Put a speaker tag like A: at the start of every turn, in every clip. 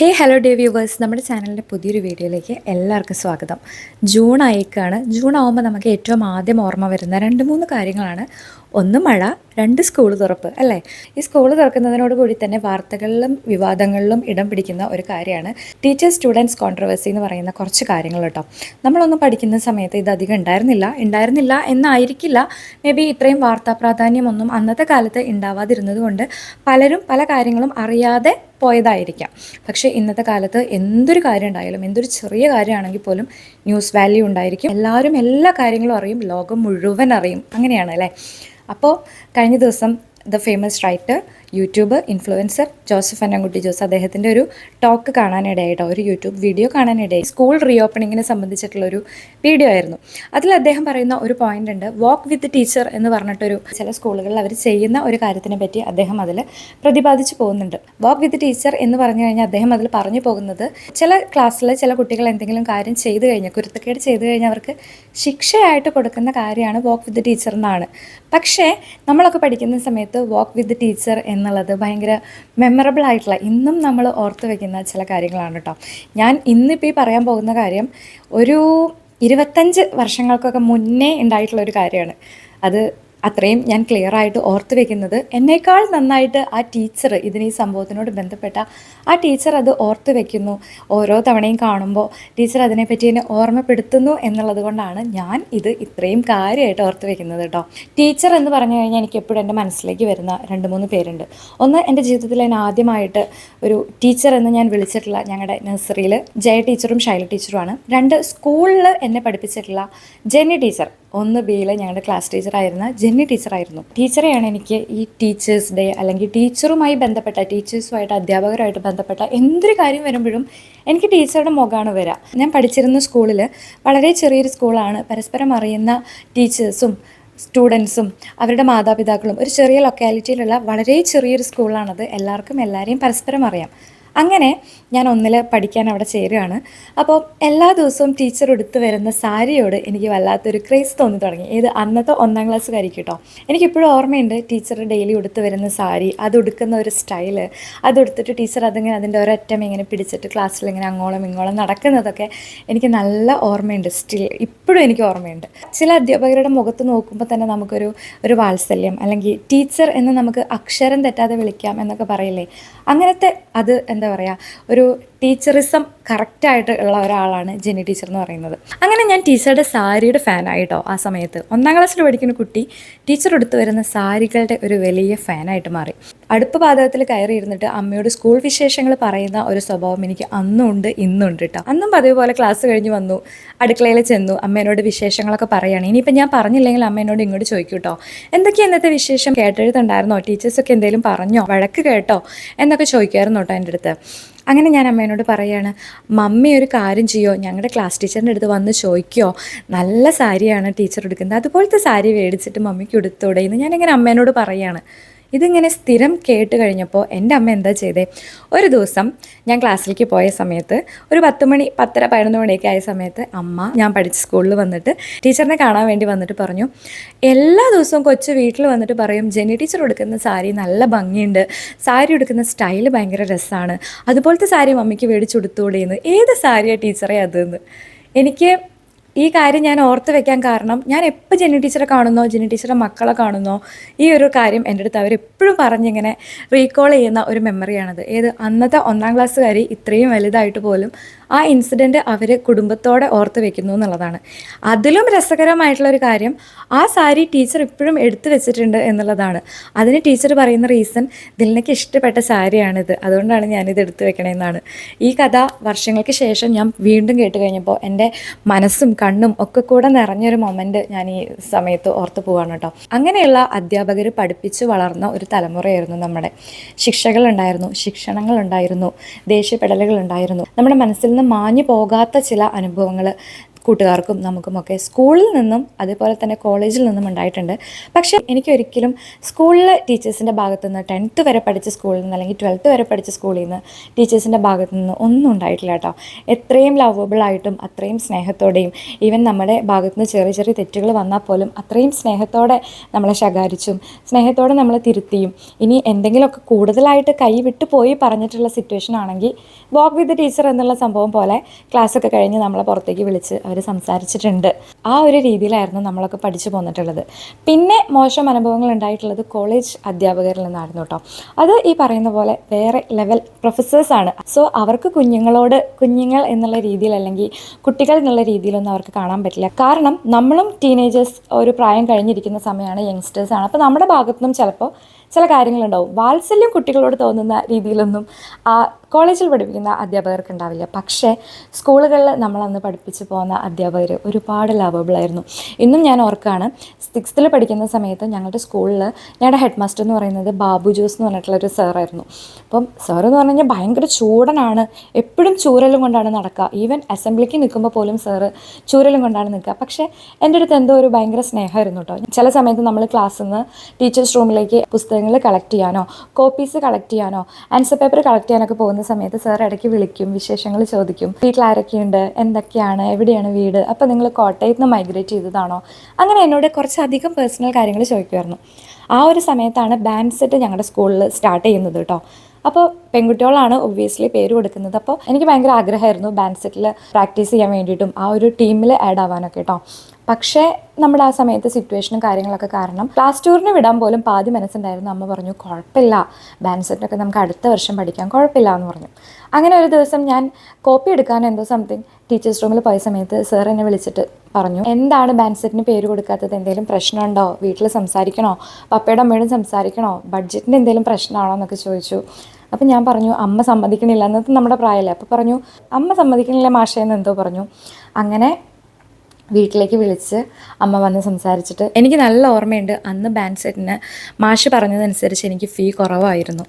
A: Hello day viewers, നമ്മുടെ ചാനലിൻ്റെ പുതിയൊരു വീഡിയോയിലേക്ക് എല്ലാവർക്കും സ്വാഗതം. ജൂൺ ആയേക്കാണ്. ജൂൺ ആകുമ്പോൾ നമുക്ക് ഏറ്റവും ആദ്യം ഓർമ്മ വരുന്ന രണ്ട് മൂന്ന് കാര്യങ്ങളാണ്. ഒന്ന് മഴ, രണ്ട് സ്കൂൾ തുറപ്പ് അല്ലേ. ഈ സ്കൂൾ തുറക്കുന്നതിനോട് കൂടി തന്നെ വാർത്തകളിലും വിവാദങ്ങളിലും ഇടം പിടിക്കുന്ന ഒരു കാര്യമാണ് ടീച്ചർ സ്റ്റുഡൻസ് കോൺട്രവേഴ്സി എന്ന് പറയുന്ന കുറച്ച് കാര്യങ്ങൾ കേട്ടോ. നമ്മളൊന്നും പഠിക്കുന്ന സമയത്ത് ഇത് അധികം ഉണ്ടായിരുന്നില്ല എന്നായിരിക്കില്ല. മേ ബി ഇത്രയും വാർത്താ പ്രാധാന്യമൊന്നും അന്നത്തെ കാലത്ത് ഉണ്ടാവാതിരുന്നത് കൊണ്ട് പലരും പല കാര്യങ്ങളും അറിയാതെ പോയതായിരിക്കാം. പക്ഷേ ഇന്നത്തെ കാലത്ത് എന്തൊരു കാര്യം ഉണ്ടായാലും, എന്തൊരു ചെറിയ കാര്യമാണെങ്കിൽ പോലും ന്യൂസ് വാല്യൂ ഉണ്ടായിരിക്കും. എല്ലാവരും എല്ലാ കാര്യങ്ങളും അറിയും, ലോകം മുഴുവൻ അറിയും. അങ്ങനെയാണ് അല്ലേ. അപ്പോൾ കഴിഞ്ഞ ദിവസം the famous writer, YouTuber, influencer Joseph Annamkutty Jose അദ്ദേഹത്തിൻ്റെ ഒരു ടോക്ക് കാണാനിടയായിട്ടോ, ഒരു യൂട്യൂബ് വീഡിയോ കാണാനിടയായി. സ്കൂൾ റീഓപ്പണിങ്ങിനെ സംബന്ധിച്ചിട്ടുള്ളൊരു വീഡിയോ ആയിരുന്നു. അതിൽ അദ്ദേഹം പറയുന്ന ഒരു പോയിന്റ് ഉണ്ട്, വാക്ക് വിത്ത് ടീച്ചർ എന്ന് പറഞ്ഞിട്ടൊരു ചില സ്കൂളുകളിൽ അവർ ചെയ്യുന്ന ഒരു കാര്യത്തിനെ പറ്റി അദ്ദേഹം അതിൽ പ്രതിപാദിച്ചു പോകുന്നുണ്ട്. വാക്ക് വിത്ത് ടീച്ചർ എന്ന് പറഞ്ഞു കഴിഞ്ഞാൽ അദ്ദേഹം അതിൽ പറഞ്ഞു പോകുന്നത്, ചില ക്ലാസ്സിൽ ചില കുട്ടികൾ എന്തെങ്കിലും കാര്യം ചെയ്തു കഴിഞ്ഞാൽ, കുരുത്തക്കേട് ചെയ്തു കഴിഞ്ഞാൽ അവർക്ക് ശിക്ഷയായിട്ട് കൊടുക്കുന്ന കാര്യമാണ് വാക്ക് വിത്ത് ടീച്ചർ എന്നാണ്. പക്ഷേ നമ്മളൊക്കെ പഠിക്കുന്ന സമയത്ത് വാക്ക് വിത്ത് ടീച്ചർ എന്നുള്ളത് ഭയങ്കര മെമ്മറബിൾ ആയിട്ടുള്ള, ഇന്നും നമ്മൾ ഓർത്ത് വെക്കുന്ന ചില കാര്യങ്ങളാണ് കേട്ടോ. ഞാൻ ഇന്നിപ്പോൾ ഈ പറയാൻ പോകുന്ന കാര്യം ഒരു 25 വർഷങ്ങൾക്കൊക്കെ മുന്നേ ഉണ്ടായിട്ടുള്ളൊരു കാര്യമാണ്. അത് അത്രയും ഞാൻ ക്ലിയർ ആയിട്ട് ഓർത്ത് വെക്കുന്നത്, എന്നേക്കാൾ നന്നായിട്ട് ആ ടീച്ചർ ഈ സംഭവത്തിനോട് ബന്ധപ്പെട്ട ആ ടീച്ചർ അത് ഓർത്ത് വെക്കുന്നു. ഓരോ തവണയും കാണുമ്പോൾ ടീച്ചർ അതിനെപ്പറ്റി എന്നെ ഓർമ്മപ്പെടുത്തുന്നു എന്നുള്ളത് കൊണ്ടാണ് ഞാൻ ഇത് ഇത്രയും കാര്യമായിട്ട് ഓർത്ത് വെക്കുന്നത് കേട്ടോ. ടീച്ചർ എന്ന് പറഞ്ഞു കഴിഞ്ഞാൽ എനിക്ക് എപ്പോഴും എൻ്റെ മനസ്സിലേക്ക് വരുന്ന 2-3 പേരുണ്ട്. ഒന്ന്, എൻ്റെ ജീവിതത്തിൽ ഞാൻ ആദ്യമായിട്ട് ഒരു ടീച്ചർ എന്ന് ഞാൻ വിളിച്ചിട്ടുള്ള ഞങ്ങളുടെ നഴ്സറിയിൽ ജയ ടീച്ചറും ഷൈല ടീച്ചറുമാണ്. 2, സ്കൂളിൽ എന്നെ പഠിപ്പിച്ചിട്ടുള്ള ജെന്നി ടീച്ചർ. 1 ബിയിൽ ഞങ്ങളുടെ ക്ലാസ് ടീച്ചറായിരുന്ന ജെന്നി ടീച്ചറായിരുന്നു. ടീച്ചറെയാണ് എനിക്ക് ഈ ടീച്ചേഴ്സ് ഡേ അല്ലെങ്കിൽ ടീച്ചറുമായി ബന്ധപ്പെട്ട, ടീച്ചേഴ്സുമായിട്ട് അധ്യാപകരുമായിട്ട് ബന്ധപ്പെട്ട എന്തൊരു കാര്യം വരുമ്പോഴും എനിക്ക് ടീച്ചറുടെ മുഖമാണ് വരിക. ഞാൻ പഠിച്ചിരുന്ന സ്കൂളിൽ വളരെ ചെറിയൊരു സ്കൂളാണ്. പരസ്പരം അറിയുന്ന ടീച്ചേഴ്സും സ്റ്റുഡൻസും അവരുടെ മാതാപിതാക്കളും ഒരു ചെറിയ ലൊക്കാലിറ്റിയിലുള്ള വളരെ ചെറിയൊരു സ്കൂളാണത്. എല്ലാവർക്കും എല്ലാവരെയും പരസ്പരം അറിയാം. അങ്ങനെ ഞാൻ 1ൽ പഠിക്കാൻ അവിടെ ചേരുകയാണ്. അപ്പോൾ എല്ലാ ദിവസവും ടീച്ചർ എടുത്ത് വരുന്ന സാരിയോട് എനിക്ക് വല്ലാത്തൊരു ക്രേസ് തോന്നി തുടങ്ങി. അന്നത്തെ 1ാം ക്ലാസ്സുകാരിക്ക് കേട്ടോ. എനിക്കിപ്പോഴും ഓർമ്മയുണ്ട് ടീച്ചർ ഡെയിലി ഉടുത്ത് വരുന്ന സാരി, അത് ഉടുക്കുന്ന ഒരു സ്റ്റൈല്, അതെടുത്തിട്ട് ടീച്ചർ അതിങ്ങനെ അതിൻ്റെ ഒരറ്റം ഇങ്ങനെ പിടിച്ചിട്ട് ക്ലാസ്സിൽ ഇങ്ങനെ അങ്ങോളം ഇങ്ങോളം നടക്കുന്നതൊക്കെ എനിക്ക് നല്ല ഓർമ്മയുണ്ട്. സ്റ്റിൽ ഇപ്പോഴും എനിക്ക് ഓർമ്മയുണ്ട്. ചില അധ്യാപകരുടെ മുഖത്ത് നോക്കുമ്പോൾ തന്നെ നമുക്കൊരു വാത്സല്യം, അല്ലെങ്കിൽ ടീച്ചർ എന്ന് നമുക്ക് അക്ഷരം തെറ്റാതെ വിളിക്കാം എന്നൊക്കെ പറയില്ലേ, അങ്ങനത്തെ അത് എന്താ പറയുക, ഒരു ടീച്ചറിസം കറക്റ്റായിട്ട് ഉള്ള ഒരാളാണ് ജെന്നി ടീച്ചർ എന്ന് പറയുന്നത്. അങ്ങനെ ഞാൻ ടീച്ചറുടെ സാരിയുടെ ഫാനായിട്ടോ. ആ സമയത്ത് 1ാം ക്ലാസ്സിൽ പഠിക്കുന്ന കുട്ടി ടീച്ചർ എടുത്ത് വരുന്ന സാരികളുടെ ഒരു വലിയ ഫാനായിട്ട് മാറി. അടുപ്പ് പാചകത്തിൽ കയറി ഇരുന്നിട്ട് അമ്മയോട് സ്കൂൾ വിശേഷങ്ങൾ പറയുന്ന ഒരു സ്വഭാവം എനിക്ക് അന്നും ഉണ്ട്, ഇന്നും ഉണ്ട് കേട്ടോ. അന്നും അതേപോലെ ക്ലാസ് കഴിഞ്ഞ് വന്നു, അടുക്കളയിൽ ചെന്നു, അമ്മേനോട് വിശേഷങ്ങളൊക്കെ പറയുകയാണ്. ഇനിയിപ്പോൾ ഞാൻ പറഞ്ഞില്ലെങ്കിൽ അമ്മേനോട് ഇങ്ങോട്ട് ചോദിക്കും കേട്ടോ, എന്തൊക്കെയാണ് ഇന്നത്തെ വിശേഷം, കേട്ടെഴുത്തുണ്ടായിരുന്നോ, ടീച്ചേഴ്സൊക്കെ എന്തെങ്കിലും പറഞ്ഞോ, വഴക്ക് കേട്ടോ എന്നൊക്കെ ചോദിക്കുമായിരുന്നു കേട്ടോ എൻ്റെ അടുത്ത്. അങ്ങനെ ഞാൻ അമ്മേനോട് പറയുകയാണ്, മമ്മി ഒരു കാര്യം ചെയ്യോ, ഞങ്ങളുടെ ക്ലാസ് ടീച്ചറിൻ്റെ അടുത്ത് വന്ന് ചോദിക്കുമോ, നല്ല സാരിയാണ് ടീച്ചർ എടുക്കുന്നത്, അതുപോലത്തെ സാരി മേടിച്ചിട്ട് മമ്മിക്ക് എടുത്തൂടെ എന്ന് ഞാനിങ്ങനെ അമ്മേനോട് പറയുകയാണ്. ഇതിങ്ങനെ സ്ഥിരം കേട്ട് കഴിഞ്ഞപ്പോൾ എൻ്റെ അമ്മ എന്താ ചെയ്തേ, ഒരു ദിവസം ഞാൻ ക്ലാസ്സിലേക്ക് പോയ സമയത്ത് ഒരു 10 മണി 10:30 11 മണിയൊക്കെ ആയ സമയത്ത് അമ്മ ഞാൻ പഠിച്ച സ്കൂളിൽ വന്നിട്ട് ടീച്ചറിനെ കാണാൻ വേണ്ടി വന്നിട്ട് പറഞ്ഞു, എല്ലാ ദിവസവും കൊച്ചു വീട്ടിൽ വന്നിട്ട് പറയും ജെന്നി ടീച്ചർ ഉടുക്കുന്ന സാരി നല്ല ഭംഗിയുണ്ട്, സാരി ഉടുക്കുന്ന സ്റ്റൈല് ഭയങ്കര രസമാണ്, അതുപോലത്തെ സാരി മമ്മിക്ക് മേടിച്ചുടുത്തൂടെയെന്ന്. ഏത് സാരിയാണ് ടീച്ചറെ അതെന്ന്. എനിക്ക് ഈ കാര്യം ഞാൻ ഓർത്ത് വെക്കാൻ കാരണം, ഞാൻ എപ്പോൾ ജെന്നി ടീച്ചറെ കാണുന്നോ, ജെന്നി ടീച്ചറുടെ മക്കളെ കാണുന്നോ, ഈ ഒരു കാര്യം എൻ്റെ അടുത്ത് അവരെപ്പോഴും പറഞ്ഞിങ്ങനെ റീകോൾ ചെയ്യുന്ന ഒരു മെമ്മറിയാണത്. അന്നത്തെ 1ാം ക്ലാസ്സുകാരി ഇത്രയും വലുതായിട്ട് പോലും ആ ഇൻസിഡൻറ്റ് അവർ കുടുംബത്തോടെ ഓർത്ത് വെക്കുന്നു എന്നുള്ളതാണ്. അതിലും രസകരമായിട്ടുള്ളൊരു കാര്യം, ആ സാരി ടീച്ചർ ഇപ്പോഴും എടുത്തു വെച്ചിട്ടുണ്ട് എന്നുള്ളതാണ്. അതിന് ടീച്ചർ പറയുന്ന റീസൺ, ദിൽനയ്ക്ക് ഇഷ്ടപ്പെട്ട സാരിയാണിത്, അതുകൊണ്ടാണ് ഞാനിത് എടുത്തു വെക്കണമെന്നാണ്. ഈ കഥ വർഷങ്ങൾക്ക് ശേഷം ഞാൻ വീണ്ടും കേട്ട് കഴിഞ്ഞപ്പോൾ എൻ്റെ മനസ്സും കണ്ണും ഒക്കെ കൂടെ നിറഞ്ഞൊരു മൊമെൻറ്റ് ഞാൻ ഈ സമയത്ത് ഓർത്ത് പോവാണ് കേട്ടോ. അങ്ങനെയുള്ള അധ്യാപകർ പഠിപ്പിച്ച് വളർന്ന ഒരു തലമുറയായിരുന്നു നമ്മുടെ. ശിക്ഷകളുണ്ടായിരുന്നു, ശിക്ഷണങ്ങളുണ്ടായിരുന്നു, ദേഷ്യപ്പെടലുകളുണ്ടായിരുന്നു, നമ്മുടെ മനസ്സിൽ നിന്ന് മാഞ്ഞു പോകാത്ത ചില അനുഭവങ്ങൾ, കൂട്ടുകാർക്കും നമുക്കുമൊക്കെ സ്കൂളിൽ നിന്നും അതുപോലെ തന്നെ കോളേജിൽ നിന്നും ഉണ്ടായിട്ടുണ്ട്. പക്ഷേ എനിക്കൊരിക്കലും സ്കൂളിലെ ടീച്ചേഴ്സിൻ്റെ ഭാഗത്തു നിന്ന് 10th വരെ പഠിച്ച സ്കൂളിൽ നിന്ന് അല്ലെങ്കിൽ 12th വരെ പഠിച്ച സ്കൂളിൽ നിന്ന് ടീച്ചേഴ്സിൻ്റെ ഭാഗത്തു നിന്ന് ഒന്നും ഉണ്ടായിട്ടില്ല കേട്ടോ. എത്രയും ലവബിളായിട്ടും അത്രയും സ്നേഹത്തോടെയും ഈവൻ നമ്മുടെ ഭാഗത്തു നിന്ന് ചെറിയ ചെറിയ തെറ്റുകൾ വന്നാൽ പോലും അത്രയും സ്നേഹത്തോടെ നമ്മളെ ശകാരിച്ചും സ്നേഹത്തോടെ നമ്മളെ തിരുത്തിയും ഇനി എന്തെങ്കിലുമൊക്കെ കൂടുതലായിട്ട് കൈവിട്ട് പോയി പറഞ്ഞിട്ടുള്ള സിറ്റുവേഷൻ ആണെങ്കിൽ വാക്ക് വിത്ത് ടീച്ചർ എന്നുള്ള സംഭവം പോലെ ക്ലാസ്സൊക്കെ കഴിഞ്ഞ് നമ്മളെ പുറത്തേക്ക് വിളിച്ച് അവർ സംസാരിച്ചിട്ടുണ്ട്. ആ ഒരു രീതിയിലായിരുന്നു നമ്മളൊക്കെ പഠിച്ചു പോന്നിട്ടുള്ളത്. പിന്നെ മോശം അനുഭവങ്ങൾ ഉണ്ടായിട്ടുള്ളത് കോളേജ് അധ്യാപകരിൽ നിന്നായിരുന്നു കേട്ടോ. അത് ഈ പറയുന്ന പോലെ വേറെ ലെവൽ പ്രൊഫസേഴ്സാണ്. സോ അവർക്ക് കുഞ്ഞുങ്ങൾ എന്നുള്ള രീതിയിൽ അല്ലെങ്കിൽ കുട്ടികൾ എന്നുള്ള രീതിയിലൊന്നും അവർക്ക് കാണാൻ പറ്റില്ല. കാരണം നമ്മളും ടീനേജേഴ്സ് ഒരു പ്രായം കഴിഞ്ഞിരിക്കുന്ന സമയമാണ്, യങ്സ്റ്റേഴ്സാണ്. അപ്പോൾ നമ്മുടെ ഭാഗത്തുനിന്നും ചിലപ്പോൾ ചില കാര്യങ്ങളുണ്ടാവും. വാത്സല്യം കുട്ടികളോട് തോന്നുന്ന രീതിയിലൊന്നും ആ കോളേജിൽ പഠിപ്പിക്കുന്ന അധ്യാപകർക്ക് ഉണ്ടാവില്ല. പക്ഷേ സ്കൂളുകളിൽ നമ്മളന്ന് പഠിപ്പിച്ച് പോകുന്ന അധ്യാപകർ ഒരുപാട് ലവബിളായിരുന്നു. ഇന്നും ഞാൻ ഓർക്കുകയാണ്, 6th പഠിക്കുന്ന സമയത്ത് ഞങ്ങളുടെ സ്കൂളിൽ ഞങ്ങളുടെ ഹെഡ് മാസ്റ്റർ എന്ന് പറയുന്നത് ബാബു ജോസ് എന്ന് പറഞ്ഞിട്ടുള്ളൊരു സാറായിരുന്നു. അപ്പം സാർ എന്ന് പറഞ്ഞു കഴിഞ്ഞാൽ ഭയങ്കര ചൂടനാണ്, എപ്പോഴും ചൂരലും കൊണ്ടാണ് നടക്കുക. ഈവൻ അസംബ്ലിക്ക് നിൽക്കുമ്പോൾ പോലും സാറ് ചൂരലും കൊണ്ടാണ് നിൽക്കുക. പക്ഷേ എൻ്റെ അടുത്ത് എന്തോ ഒരു ഭയങ്കര സ്നേഹമായിരുന്നു കേട്ടോ. ചില സമയത്ത് നമ്മൾ ക്ലാസ്സിൽ നിന്ന് ടീച്ചേഴ്സ് റൂമിലേക്ക് പുസ്തകങ്ങൾ കളക്ട് ചെയ്യാനോ കോപ്പീസ് കളക്ട് ചെയ്യാനോ ആൻസർ പേപ്പർ കളക്ട് ചെയ്യാനൊക്കെ പോകുന്ന സമയത്ത് സാർ ഇടയ്ക്ക് വിളിക്കും, വിശേഷങ്ങൾ ചോദിക്കും. വീട്ടിൽ ആരൊക്കെയുണ്ട്, എന്തൊക്കെയാണ്, എവിടെയാണ് വീട്, അപ്പോൾ നിങ്ങൾ കോട്ടയത്ത് നിന്ന് മൈഗ്രേറ്റ് ചെയ്തതാണോ, അങ്ങനെ എന്നോട് കുറച്ചധികം പേഴ്സണൽ കാര്യങ്ങൾ ചോദിക്കുമായിരുന്നു. ആ ഒരു സമയത്താണ് ബാൻഡ് സെറ്റ് ഞങ്ങളുടെ സ്കൂളിൽ സ്റ്റാർട്ട് ചെയ്യുന്നത് കേട്ടോ. അപ്പോൾ പെൺകുട്ടികളാണ് ഒബ്വിയസ്ലി പേര് കൊടുക്കുന്നത്. അപ്പോൾ എനിക്ക് ഭയങ്കര ആഗ്രഹമായിരുന്നു ബാൻഡ് സെറ്റിൽ പ്രാക്ടീസ് ചെയ്യാൻ വേണ്ടിയിട്ടും ആ ഒരു ടീമിൽ ആഡ് ആവാനൊക്കെ കേട്ടോ. പക്ഷേ നമ്മുടെ ആ സമയത്ത് സിറ്റുവേഷനും കാര്യങ്ങളൊക്കെ കാരണം ക്ലാസ് ടൂറിന് വിടാൻ പോലും പാതി മനസ്സുണ്ടായിരുന്നു. അമ്മ പറഞ്ഞു കുഴപ്പമില്ല, ബാൻഡ് സെറ്റൊക്കെ നമുക്ക് അടുത്ത വർഷം പഠിക്കാം, കുഴപ്പമില്ല എന്ന് പറഞ്ഞു. അങ്ങനെ ഒരു ദിവസം ഞാൻ കോപ്പി എടുക്കാൻ എന്തോ സംതിങ് ടീച്ചേഴ്സ് റൂമിൽ പോയ സമയത്ത് സാർ എന്നെ വിളിച്ചിട്ട് പറഞ്ഞു, എന്താണ് ബാൻഡ് സെറ്റിന് പേര് കൊടുക്കാത്തത്, എന്തെങ്കിലും പ്രശ്നമുണ്ടോ, വീട്ടിൽ സംസാരിക്കണോ, പപ്പയുടെ അമ്മയോടും സംസാരിക്കണോ, ബഡ്ജറ്റിൻ്റെ എന്തെങ്കിലും പ്രശ്നമാണോ എന്നൊക്കെ ചോദിച്ചു. അപ്പം ഞാൻ പറഞ്ഞു അമ്മ സമ്മതിക്കണില്ല, എന്നത്തെ നമ്മുടെ പ്രായമല്ലേ. അപ്പോൾ പറഞ്ഞു അമ്മ സമ്മതിക്കണില്ല മാഷേന്ന് എന്തോ പറഞ്ഞു. അങ്ങനെ വീട്ടിലേക്ക് വിളിച്ച് അമ്മ വന്ന് സംസാരിച്ചിട്ട് എനിക്ക് നല്ല ഓർമ്മയുണ്ട്, അന്ന് ബാൻഡ് സെറ്റിന് മാഷ് പറഞ്ഞതനുസരിച്ച് എനിക്ക് ഫീ കുറവായിരുന്നു.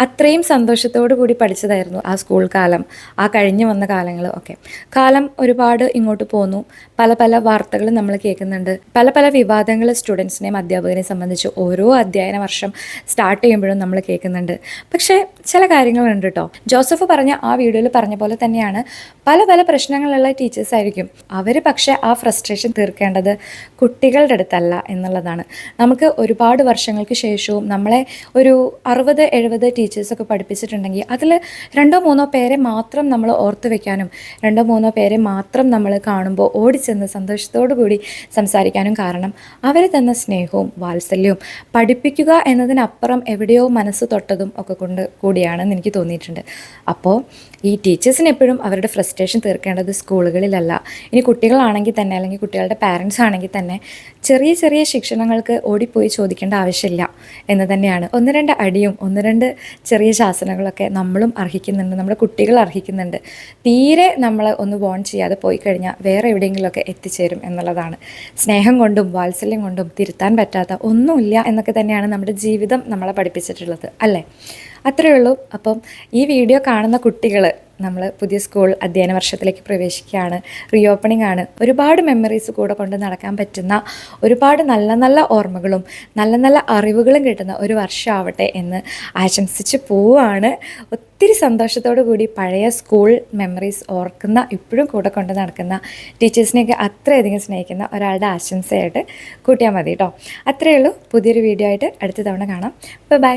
A: അത്രയും സന്തോഷത്തോടു കൂടി പഠിച്ചതായിരുന്നു ആ സ്കൂൾ കാലം, ആ കഴിഞ്ഞു വന്ന കാലങ്ങൾ ഒക്കെ. കാലം ഒരുപാട് ഇങ്ങോട്ട് പോന്നു, പല പല വാർത്തകൾ നമ്മൾ കേൾക്കുന്നുണ്ട്, പല പല വിവാദങ്ങൾ സ്റ്റുഡൻസിനെയും അധ്യാപകരെയും സംബന്ധിച്ച് ഓരോ അധ്യയന വർഷം സ്റ്റാർട്ട് ചെയ്യുമ്പോഴും നമ്മൾ കേൾക്കുന്നുണ്ട്. പക്ഷേ ചില കാര്യങ്ങളുണ്ട് കേട്ടോ. ജോസഫ് പറഞ്ഞ ആ വീഡിയോയിൽ പറഞ്ഞ പോലെ തന്നെയാണ്, പല പല പ്രശ്നങ്ങളുള്ള ടീച്ചേഴ്സായിരിക്കും അവർ, പക്ഷേ ആ ഫ്രസ്ട്രേഷൻ തീർക്കേണ്ടത് കുട്ടികളുടെ അടുത്തല്ല എന്നുള്ളതാണ്. നമുക്ക് ഒരുപാട് വർഷങ്ങൾക്ക് ശേഷവും നമ്മളെ ഒരു 60-70 ടീച്ചേഴ്സൊക്കെ പഠിപ്പിച്ചിട്ടുണ്ടെങ്കിൽ അതിൽ 2-3 പേരെ മാത്രം നമ്മൾ ഓർത്ത് വെക്കാനും 2-3 പേരെ മാത്രം നമ്മൾ കാണുമ്പോൾ ഓടിച്ചെന്ന് സന്തോഷത്തോടു കൂടി സംസാരിക്കാനും കാരണം അവർ തന്ന സ്നേഹവും വാത്സല്യവും പഠിപ്പിക്കുക എന്നതിനപ്പുറം എവിടെയോ മനസ്സ് തൊട്ടതും ഒക്കെ കൊണ്ട് കൂടിയാണെന്ന് എനിക്ക് തോന്നിയിട്ടുണ്ട്. അപ്പോൾ ഈ ടീച്ചേഴ്സിന് എപ്പോഴും അവരുടെ ഫ്രസ്ട്രേഷൻ തീർക്കേണ്ടത് സ്കൂളുകളിലല്ല. ഇനി കുട്ടികളാണെങ്കിൽ തന്നെ അല്ലെങ്കിൽ കുട്ടികളുടെ പാരൻസ് ആണെങ്കിൽ തന്നെ ചെറിയ ചെറിയ ശിക്ഷണങ്ങൾക്ക് ഓടിപ്പോയി ചോദിക്കേണ്ട ആവശ്യമില്ല എന്ന് തന്നെയാണ്. 1-2 അടിയും 1-2 ചെറിയ ശാസനകളൊക്കെ നമ്മളും അർഹിക്കുന്നുണ്ട്, നമ്മുടെ കുട്ടികൾ അർഹിക്കുന്നുണ്ട്. തീരെ നമ്മൾ ഒന്ന് വോൺ ചെയ്യാതെ പോയി കഴിഞ്ഞാൽ വേറെ എവിടെയെങ്കിലുമൊക്കെ എത്തിച്ചേരും എന്നുള്ളതാണ്. സ്നേഹം കൊണ്ടും വാത്സല്യം കൊണ്ടും തിരുത്താൻ പറ്റാത്ത ഒന്നുമില്ല എന്നൊക്കെ തന്നെയാണ് നമ്മുടെ ജീവിതം നമ്മളെ പഠിപ്പിച്ചിട്ടുള്ളത്, അല്ലേ? അത്രയേ ഉള്ളൂ. അപ്പം ഈ വീഡിയോ കാണുന്ന കുട്ടികൾ, നമ്മൾ പുതിയ സ്കൂൾ അധ്യയന വർഷത്തിലേക്ക് പ്രവേശിക്കുകയാണ്, റീ ഓപ്പണിംഗ് ആണ്. ഒരുപാട് മെമ്മറീസ് കൂടെ കൊണ്ട് നടക്കാൻ പറ്റുന്ന, ഒരുപാട് നല്ല നല്ല ഓർമ്മകളും നല്ല നല്ല അറിവുകളും കിട്ടുന്ന ഒരു വർഷമാവട്ടെ എന്ന് ആശംസിച്ച് പോവുകയാണ്. ഒത്തിരി സന്തോഷത്തോടു കൂടി പഴയ സ്കൂൾ മെമ്മറീസ് ഓർക്കുന്ന, ഇപ്പോഴും കൂടെ കൊണ്ട് നടക്കുന്ന ടീച്ചേഴ്സിനെയൊക്കെ അത്രയധികം സ്നേഹിക്കുന്ന ഒരാളുടെ ആശംസയായിട്ട് കൂട്ടിയാൽ മതി കേട്ടോ. അത്രയേ ഉള്ളൂ. പുതിയൊരു വീഡിയോ ആയിട്ട് അടുത്ത തവണ കാണാം. ബൈ.